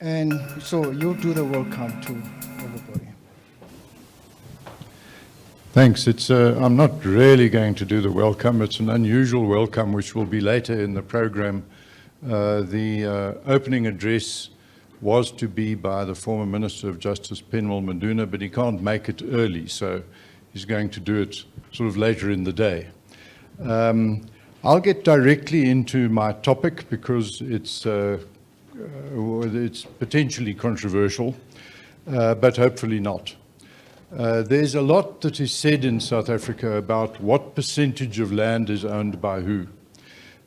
And so you do the welcome to everybody. Thanks. I'm not really going to do the welcome. It's an unusual welcome, which will be later in the program. The opening address was to be by the former Minister of Justice, Penwell Maduna, but he can't make it early, so he's going to do it sort of later in the day. I'll get directly into my topic because it's potentially controversial, but hopefully not. There's a lot that is said in South Africa about what percentage of land is owned by who.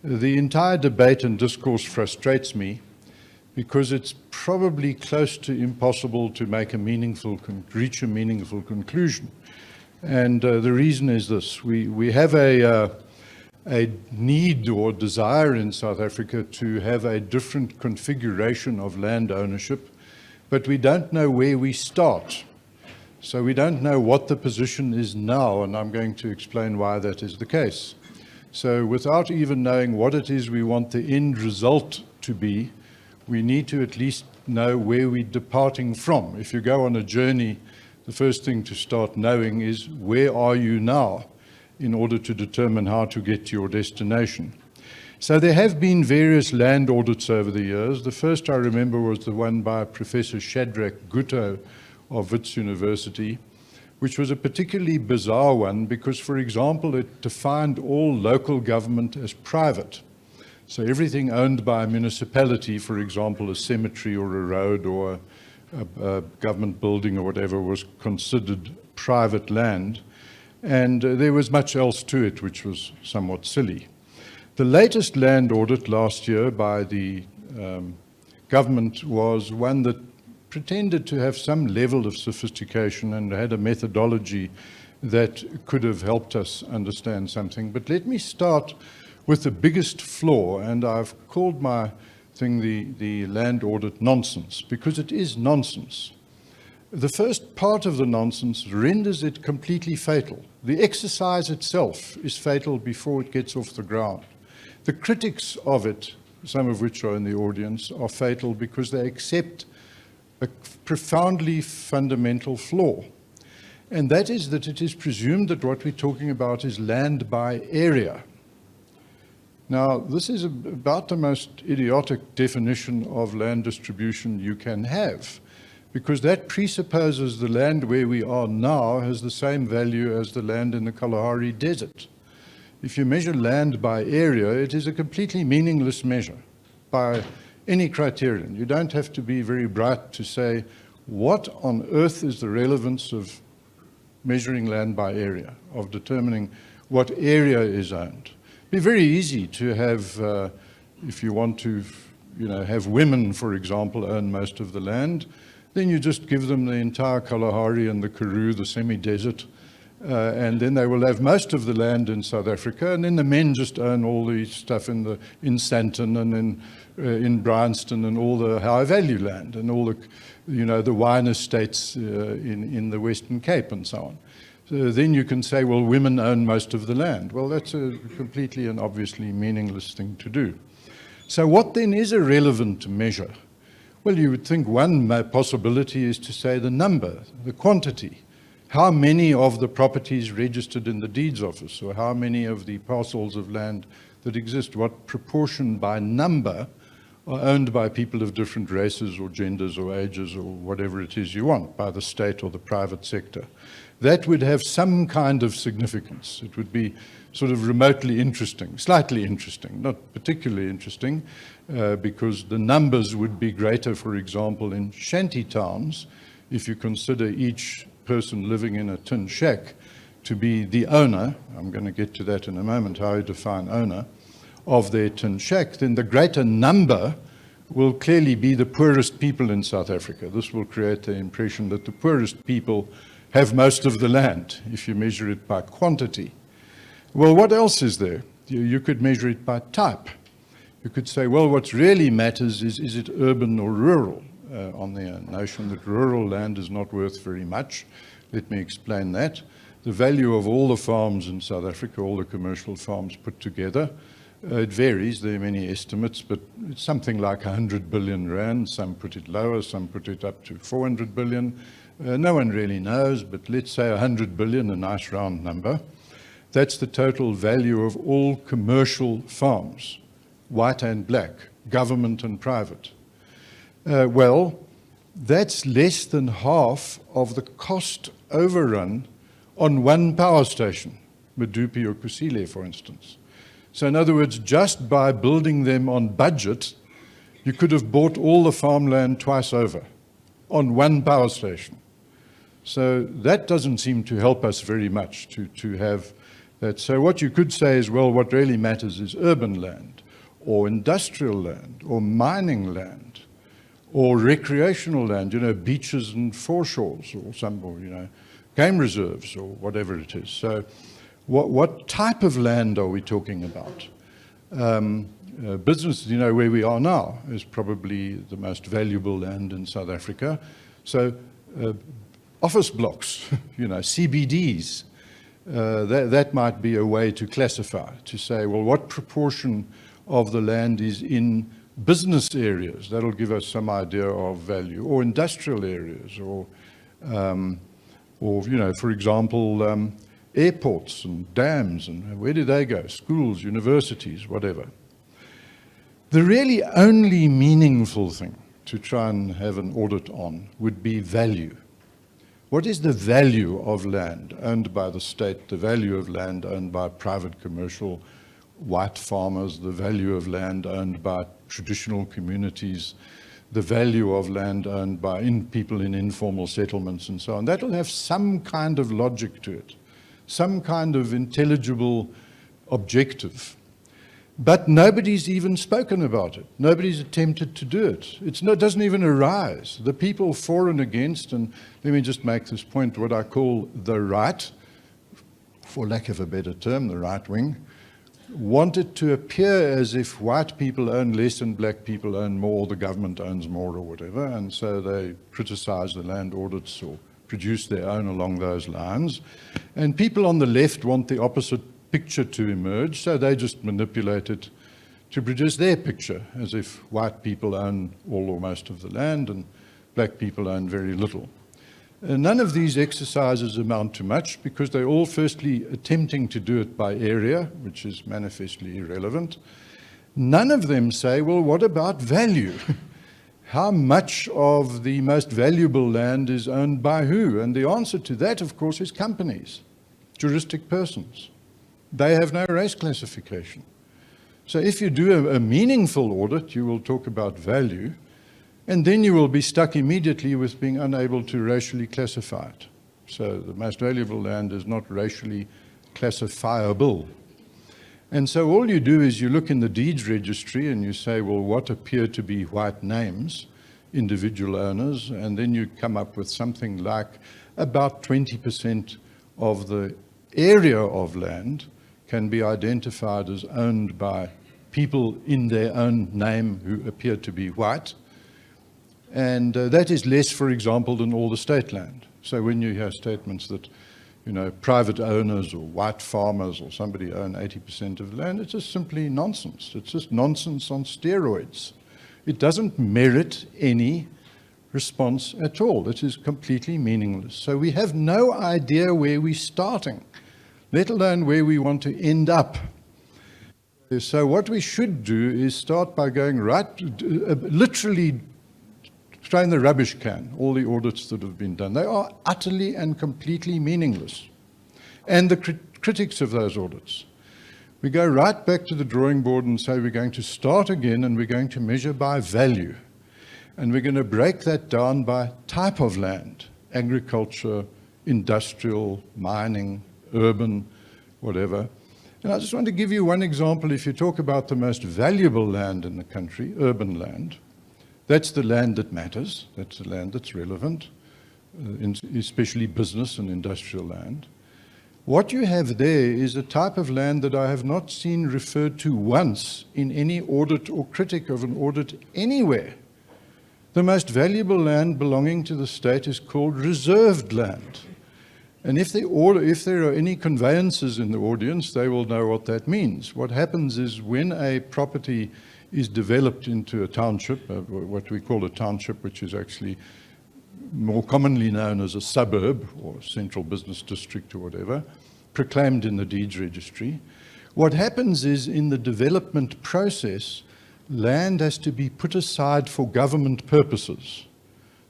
The entire debate and discourse frustrates me because it's probably close to impossible to make reach a meaningful conclusion. And the reason is this: we have a need or desire in South Africa to have a different configuration of land ownership, but we don't know where we start. So we don't know what the position is now, and I'm going to explain why that is the case. So without even knowing what it is we want the end result to be, we need to at least know where we're departing from. If you go on a journey, the first thing to start knowing is where are you now in order to determine how to get to your destination. So there have been various land audits over the years. The first I remember was the one by Professor Shadrach Gutto of Wits University, which was a particularly bizarre one because, for example, it defined all local government as private. So everything owned by a municipality, for example, a cemetery or a road or a government building or whatever, was considered private land. And there was much else to it which was somewhat silly. The latest land audit last year by the government was one that pretended to have some level of sophistication and had a methodology that could have helped us understand something. But let me start with the biggest flaw, and I've called my thing the land audit nonsense, because it is nonsense. The first part of the nonsense renders it completely fatal. The exercise itself is fatal before it gets off the ground. The critics of it, some of which are in the audience, are fatal because they accept a profoundly fundamental flaw. And that is that it is presumed that what we're talking about is land by area. Now, this is about the most idiotic definition of land distribution you can have, because that presupposes the land where we are now has the same value as the land in the Kalahari Desert. If you measure land by area, it is a completely meaningless measure by any criterion. You don't have to be very bright to say, what on earth is the relevance of measuring land by area, of determining what area is owned? It'd be very easy to have, if you want to, have women, for example, own most of the land, then you just give them the entire Kalahari and the Karoo, the semi-desert, and then they will have most of the land in South Africa, and then the men just own all the stuff in Sandton and in Bryanston and all the high-value land and all the, the wine estates in the Western Cape and so on. So then you can say, well, women own most of the land. Well, that's a completely and obviously meaningless thing to do. So what then is a relevant measure? Well, you would think one possibility is to say the number, the quantity. How many of the properties registered in the deeds office, or how many of the parcels of land that exist, what proportion by number are owned by people of different races or genders or ages or whatever it is you want, by the state or the private sector. That would have some kind of significance. It would be sort of remotely interesting, slightly interesting, not particularly interesting, because the numbers would be greater, for example, in shanty towns, if you consider each person living in a tin shack to be the owner. I'm going to get to that in a moment, how you define owner of their tin shack. Then the greater number will clearly be the poorest people in South Africa. This will create the impression that the poorest people have most of the land, if you measure it by quantity. Well, what else is there? You could measure it by type. You could say, well, what really matters is it urban or rural? On the notion that rural land is not worth very much. Let me explain that. The value of all the farms in South Africa, all the commercial farms put together, It varies, there are many estimates, but it's something like 100 billion rand. Some put it lower, some put it up to 400 billion. No one really knows, but let's say 100 billion, a nice round number. That's the total value of all commercial farms, white and black, government and private. Well, that's less than half of the cost overrun on one power station, Medupi or Kusile, for instance. So in other words, just by building them on budget, you could have bought all the farmland twice over on one power station. So that doesn't seem to help us very much to have that. So what you could say is, well, what really matters is urban land or industrial land or mining land or recreational land, you know, beaches and foreshores or game reserves or whatever it is. So what type of land are we talking about? Business, you know, where we are now is probably the most valuable land in South Africa. So office blocks, you know, CBDs, that might be a way to classify, to say, well, what proportion of the land is in business areas? That'll give us some idea of value, or industrial areas, or you know, for example, airports and dams, and where do they go? Schools, universities, whatever. The really only meaningful thing to try and have an audit on would be value. What is the value of land owned by the state, the value of land owned by private commercial white farmers, the value of land owned by traditional communities, the value of land owned by people in informal settlements and so on? That will have some kind of logic to it, some kind of intelligible objective. But nobody's even spoken about it. Nobody's attempted to do it. It doesn't even arise. The people for and against, and let me just make this point, what I call the right, for lack of a better term, the right wing, want it to appear as if white people own less and black people own more, the government owns more or whatever, and so they criticize the land audits or produce their own along those lines. And people on the left want the opposite picture to emerge, so they just manipulate it to produce their picture, as if white people own all or most of the land and black people own very little. None of these exercises amount to much because they're all firstly attempting to do it by area, which is manifestly irrelevant. None of them say, well, what about value? How much of the most valuable land is owned by who? And the answer to that, of course, is companies, juristic persons. They have no race classification. So if you do a meaningful audit, you will talk about value, and then you will be stuck immediately with being unable to racially classify it. So the most valuable land is not racially classifiable. And so all you do is you look in the deeds registry and you say, well, what appear to be white names, individual owners, and then you come up with something like about 20% of the area of land can be identified as owned by people in their own name who appear to be white. And that is less, for example, than all the state land. So when you hear statements that, you know, private owners or white farmers or somebody own 80% of the land, it's just simply nonsense. It's just nonsense on steroids. It doesn't merit any response at all. It is completely meaningless. So we have no idea where we're starting, let alone where we want to end up. So what we should do is start by going right, literally throw in the rubbish can all the audits that have been done. They are utterly and completely meaningless. And the critics of those audits. We go right back to the drawing board and say we're going to start again and we're going to measure by value. And we're going to break that down by type of land, agriculture, industrial, mining, urban, whatever. And I just want to give you one example. If you talk about the most valuable land in the country, urban land, that's the land that matters. That's the land that's relevant, especially business and industrial land. What you have there is a type of land that I have not seen referred to once in any audit or critic of an audit anywhere. The most valuable land belonging to the state is called reserved land. And if there are any conveyances in the audience, they will know what that means. What happens is when a property is developed into a township, what we call a township, which is actually more commonly known as a suburb or central business district or whatever, proclaimed in the deeds registry, what happens is in the development process, land has to be put aside for government purposes.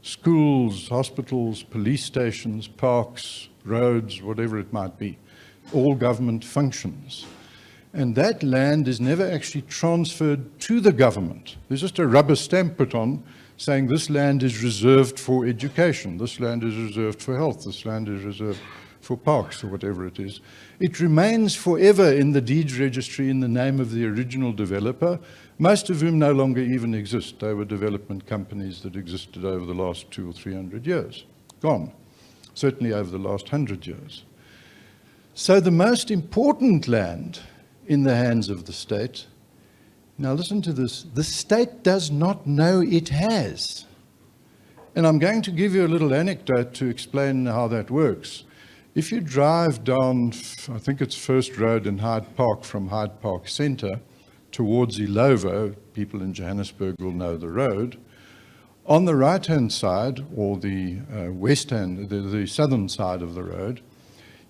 Schools, hospitals, police stations, parks, roads, whatever it might be, all government functions. And that land is never actually transferred to the government. There's just a rubber stamp put on saying this land is reserved for education, this land is reserved for health, this land is reserved for parks or whatever it is. It remains forever in the deeds registry in the name of the original developer, most of whom no longer even exist. They were development companies that existed over the last 200 or 300 years. Gone. Certainly over the last 100 years. So the most important land in the hands of the state, now listen to this, the state does not know it has. And I'm going to give you a little anecdote to explain how that works. If you drive down, I think it's First Road in Hyde Park from Hyde Park Centre towards Louw, people in Johannesburg will know the road, on the right-hand side, or the the southern side of the road,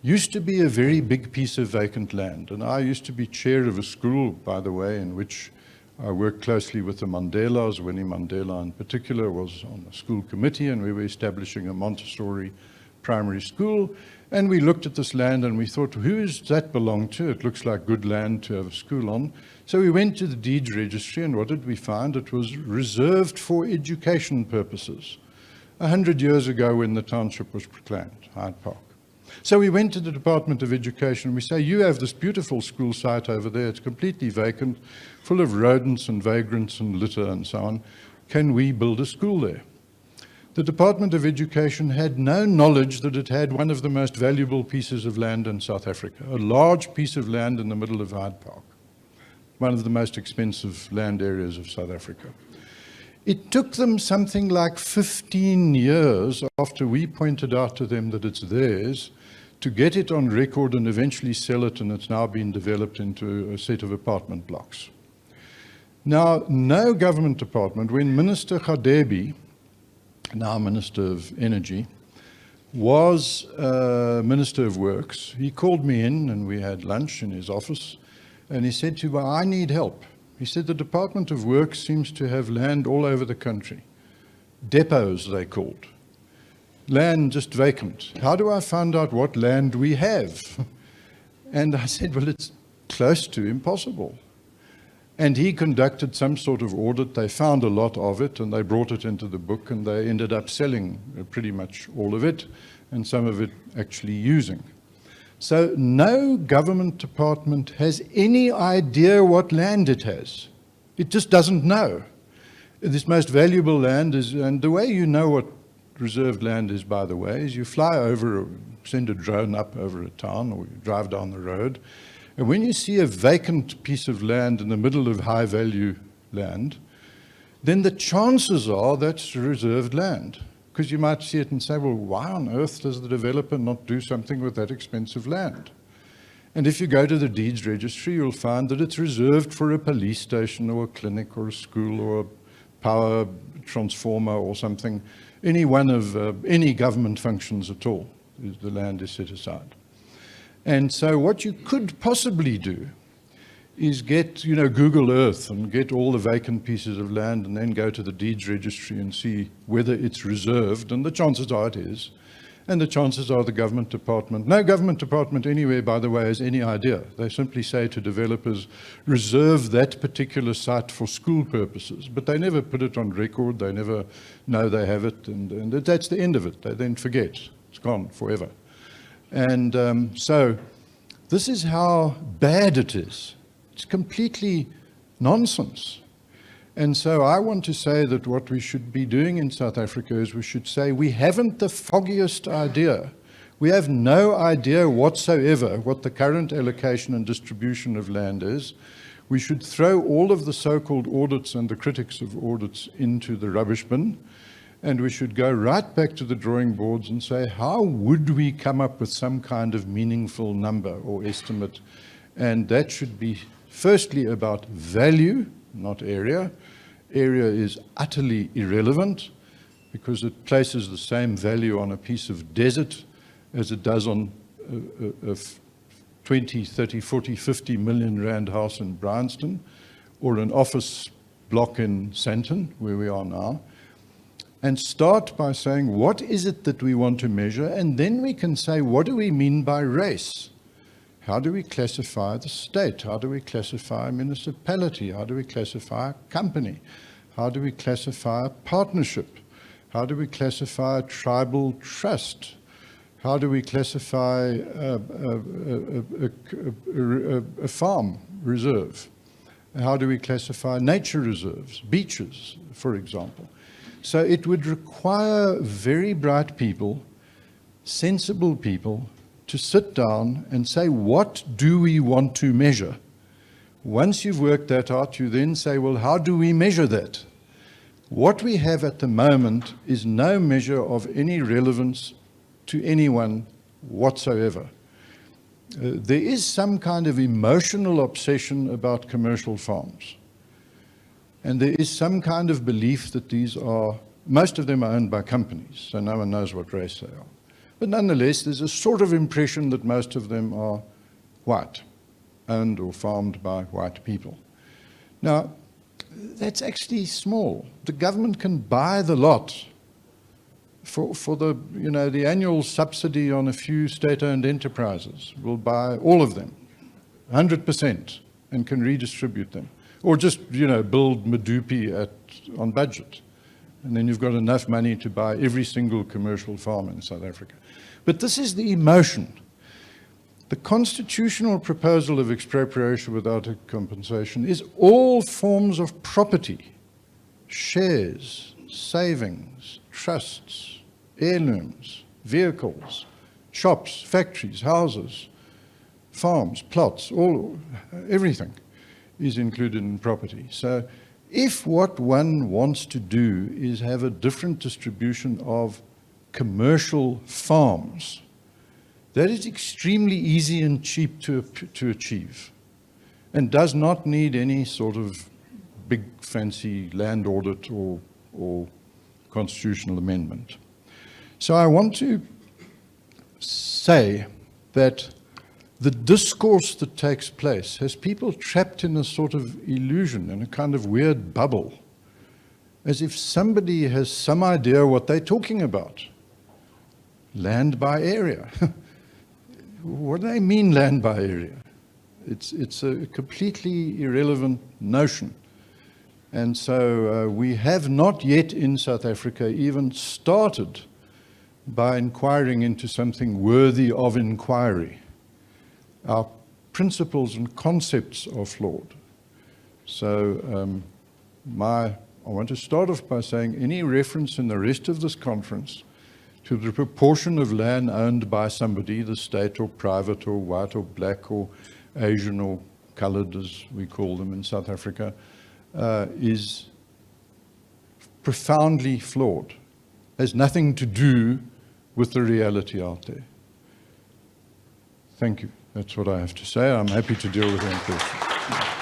used to be a very big piece of vacant land. And I used to be chair of a school, by the way, in which I worked closely with the Mandelas. Winnie Mandela in particular was on the school committee, and we were establishing a Montessori primary school. And we looked at this land and we thought, who does that belong to? It looks like good land to have a school on. So we went to the deeds registry, and what did we find? It was reserved for education purposes. 100 years ago when the township was proclaimed, Hyde Park. So we went to the Department of Education and we say, you have this beautiful school site over there, it's completely vacant, full of rodents and vagrants and litter and so on. Can we build a school there? The Department of Education had no knowledge that it had one of the most valuable pieces of land in South Africa, a large piece of land in the middle of Hyde Park, one of the most expensive land areas of South Africa. It took them something like 15 years after we pointed out to them that it's theirs to get it on record and eventually sell it, and it's now been developed into a set of apartment blocks. Now, no government department, when Minister Gadebi, now Minister of Energy, was Minister of Works, he called me in and we had lunch in his office, and he said to me, well, I need help. He said the Department of Works seems to have land all over the country. Depots, they called. Land just vacant. How do I find out what land we have? And I said, well, it's close to impossible. And he conducted some sort of audit. They found a lot of it, and they brought it into the book, and they ended up selling pretty much all of it, and some of it actually using. So no government department has any idea what land it has. It just doesn't know. This most valuable land is, and the way you know what reserved land is, by the way, is you fly over, send a drone up over a town, or you drive down the road, and when you see a vacant piece of land in the middle of high-value land, then the chances are that's reserved land. Because you might see it and say, well, why on earth does the developer not do something with that expensive land? And if you go to the deeds registry, you'll find that it's reserved for a police station or a clinic or a school or a power transformer or something. Any one of any government functions at all, the land is set aside. And so what you could possibly do is get, Google Earth and get all the vacant pieces of land and then go to the deeds registry and see whether it's reserved, and the chances are it is, and the chances are the government department, no government department anywhere, by the way, has any idea. They simply say to developers, reserve that particular site for school purposes, but they never put it on record, they never know they have it, and that's the end of it. They then forget, it's gone forever. And so this is how bad it is. It's completely nonsense. And so I want to say that what we should be doing in South Africa is we should say we haven't the foggiest idea. We have no idea whatsoever what the current allocation and distribution of land is. We should throw all of the so-called audits and the critics of audits into the rubbish bin And we should go right back to the drawing boards and say, how would we come up with some kind of meaningful number or estimate? And that should be firstly about value, not area. Area is utterly irrelevant because it places the same value on a piece of desert as it does on a 20, 30, 40, 50 million rand house in Bryanston or an office block in Sandton, where we are now. And start by saying, what is it that we want to measure? And then we can say, what do we mean by race? How do we classify the state? How do we classify a municipality? How do we classify a company? How do we classify a partnership? How do we classify a tribal trust? How do we classify a farm reserve? How do we classify nature reserves, beaches, for example? So it would require very bright people, sensible people, to sit down and say, what do we want to measure? Once you've worked that out, you then say, well, how do we measure that? What we have at the moment is no measure of any relevance to anyone whatsoever. There is some kind of emotional obsession about commercial farms. And there is some kind of belief that these are, most of them are owned by companies, so no one knows what race they are. But nonetheless, there's a sort of impression that most of them are white, owned or farmed by white people. Now, that's actually small. The government can buy the lot for the, the annual subsidy on a few state-owned enterprises. Will buy all of them, 100%, and can redistribute them. Or just, build Medupi on budget. And then you've got enough money to buy every single commercial farm in South Africa. But this is the emotion. The constitutional proposal of expropriation without a compensation is all forms of property, shares, savings, trusts, heirlooms, vehicles, shops, factories, houses, farms, plots, everything is included in property. So if what one wants to do is have a different distribution of commercial farms, that is extremely easy and cheap to achieve and does not need any sort of big fancy land audit or constitutional amendment. So I want to say that the discourse that takes place has people trapped in a sort of illusion, in a kind of weird bubble, as if somebody has some idea what they're talking about. Land by area. What do they mean, land by area? It's a completely irrelevant notion. And so we have not yet in South Africa even started by inquiring into something worthy of inquiry. Our principles and concepts are flawed. So I want to start off by saying any reference in the rest of this conference to the proportion of land owned by somebody, the state or private or white or black or Asian or colored, as we call them in South Africa, is profoundly flawed. Has nothing to do with the reality out there. Thank you. That's what I have to say. I'm happy to deal with any questions.